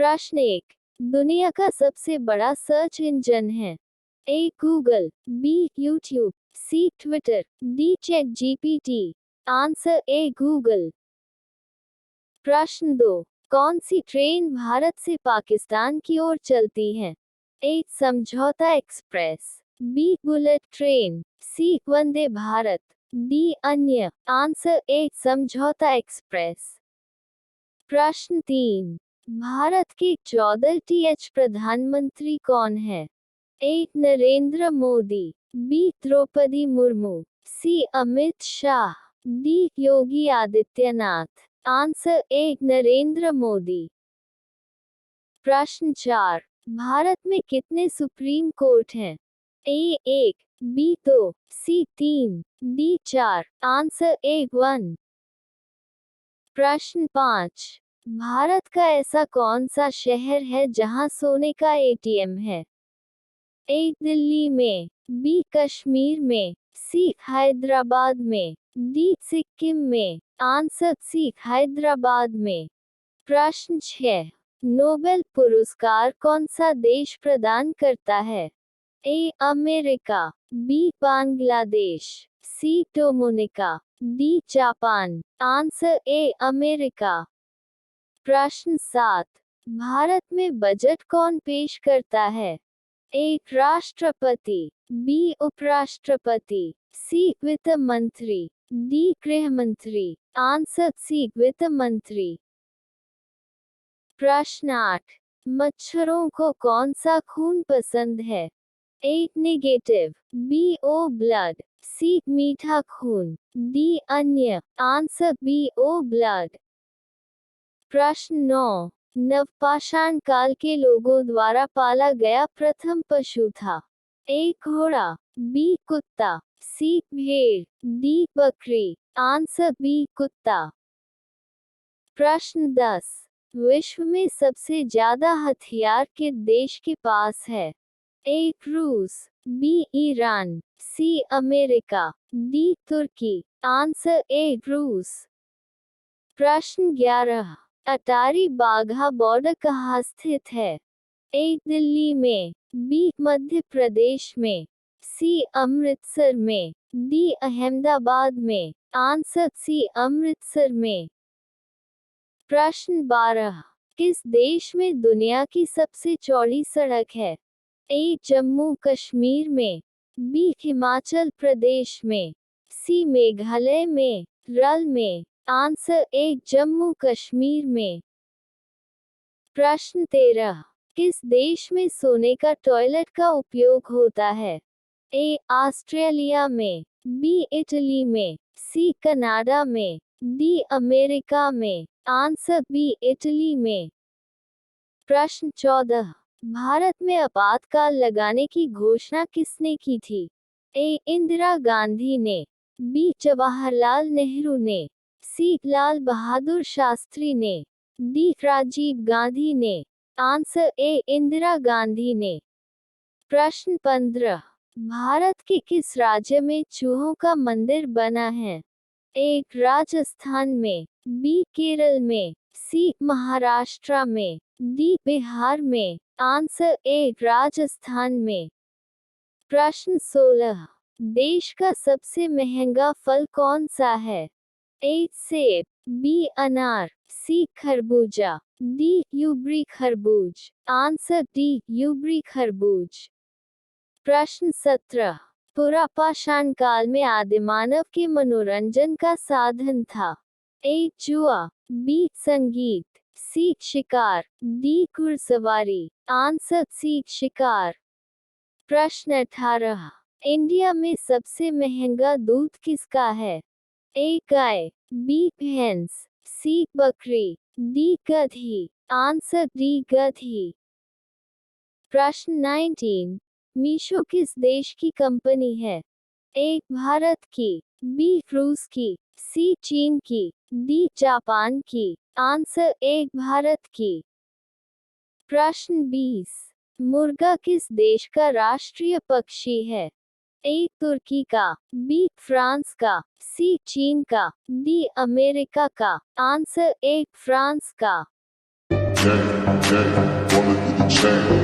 प्रश्न 1। दुनिया का सबसे बड़ा सर्च इंजन है? A Google, B YouTube, C Twitter, D chat GPT. Answer A Google. प्रश्न 2। कौन सी ट्रेन भारत से पाकिस्तान की ओर चलती है? ए समझौता एक्सप्रेस, बी बुलेट ट्रेन, सी वंदे भारत, डी अन्य। आंसर ए समझौता एक्सप्रेस। प्रश्न 3। भारत के 14th प्रधानमंत्री कौन है? A Narendra Modi, B Droupadi Murmu, C Amit Shah, D Yogi Adityanath. Answer A Narendra Modi. प्रश्न 4। भारत में कितने सुप्रीम कोर्ट हैं? A 1, B 2, C 3, D 4। Answer A 1। प्रश्न 5। भारत का ऐसा कौन सा शहर है जहां सोने का एटीएम है? ए दिल्ली में, बी कश्मीर में, सी हैदराबाद में, डी सिक्किम में। आंसर सी हैदराबाद में। प्रश्न 6। नोबेल पुरस्कार कौन सा देश प्रदान करता है? A America, B Bangladesh, C Dominica, D Japan. Answer A America. प्रश्न 7। भारत में बजट कौन पेश करता है? ए राष्ट्रपति, बी उपराष्ट्रपति, सी वित्त मंत्री, डी गृह मंत्री। आंसर सी वित्त मंत्री। प्रश्न 8। मच्छरों को कौन सा खून पसंद है? A negative, B O blood, C मीठा खून, डी अन्य। Answer B O blood. प्रश्न 9। नवपाषाण काल के लोगों द्वारा पाला गया प्रथम पशु था? ए घोड़ा, बी कुत्ता, सी भेड़, डी बकरी। आंसर बी कुत्ता। प्रश्न 10। विश्व में सबसे ज्यादा हथियार किस देश के पास है? ए रूस, B Iran, C America, D Turkey. Answer A रूस। प्रश्न 11। अटारी बाघा बॉर्डर कहाँ स्थित है? ए दिल्ली में, बी मध्य प्रदेश में, सी अमृतसर में, डी अहमदाबाद में। आंसर सी अमृतसर में। प्रश्न 12। किस देश में दुनिया की सबसे चौड़ी सड़क है? ए जम्मू कश्मीर में, बी हिमाचल प्रदेश में, सी मेघालय में, रल में। आंसर ए जम्मू कश्मीर में। प्रश्न 13। किस देश में सोने का टॉयलेट का उपयोग होता है? ए ऑस्ट्रेलिया में, बी इटली में, सी कनाडा में, डी अमेरिका में। आंसर बी इटली में। प्रश्न 14। भारत में आपातकाल लगाने की घोषणा किसने की थी? ए इंदिरा गांधी ने, बी जवाहरलाल नेहरू ने, सी लाल बहादुर शास्त्री ने, डी राजीव गांधी ने। आंसर ए इंदिरा गांधी ने। प्रश्न 15। भारत के किस राज्य में चूहों का मंदिर बना है? ए राजस्थान में, बी केरल में, सी महाराष्ट्र में, डी बिहार में। आंसर ए राजस्थान में। प्रश्न 16। देश का सबसे महंगा फल कौन सा है? ए सेब, बी अनार, सी खरबूजा, डी यूबरी खरबूज। आंसर डी यूबरी खरबूज। प्रश्न 17। पुरापाषाण काल में आदिमानव के मनोरंजन का साधन था? ए जुआ, बी संगीत, सी शिकार, डी घुड़सवारी। आंसर सी शिकार। प्रश्न 18। इंडिया में सबसे महंगा दूध किसका है? ए गाय, बी भैंस, सी बकरी, डी गधी। आंसर डी गधी। प्रश्न 19। मीशो किस देश की कंपनी है? ए भारत की, बी रूस की, सी चीन की, डी जापान की। आंसर ए भारत की। प्रश्न 20। मुर्गा किस देश का राष्ट्रीय पक्षी है? ए तुर्की का, बी फ्रांस का, सी चीन का, डी अमेरिका का। आंसर ए फ्रांस का। Gang, gang, wanna do the chain.